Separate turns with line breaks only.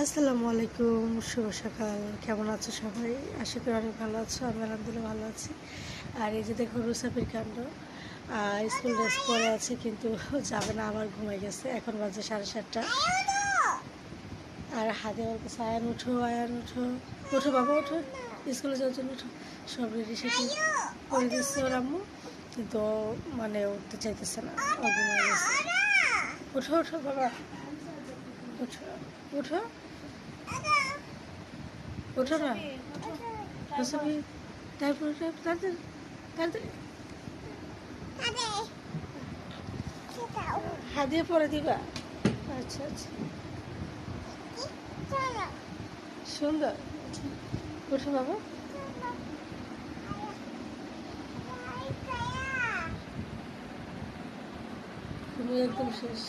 আসসালামু আলাইকুম, শুভ সকাল। কেমন আছো সবাই? আশা করি অনেক ভালো আছো। আমি আলহামদুলিল্লাহ ভালো আছি। আর এই যে দেখো রুসাফির কাণ্ড, স্কুল ড্রেস পরে আছে কিন্তু যাবে না, আবার ঘুমাই গেছে। এখন বাজে 7:30। আর হাতে বলতেছে আয়ান উঠো, আয়ান উঠো, উঠো বাবা উঠো, স্কুলে যাওয়ার জন্য উঠো। সব রেডি সেটি করে দিচ্ছে ওর আম্মু, কিন্তু মানে উঠতে চাইতেছে না, ও ঘুমাই গেছে। উঠো উঠো বাবা, উঠো উঠো ওঠো না, রুসাফি তারপর তাড়াতাড়ি তাড়াতাড়ি হাত দিয়ে পরে দিবা। আচ্ছা আচ্ছা, সুন্দর। ওঠো বাবা, তুমি একদম শেষ।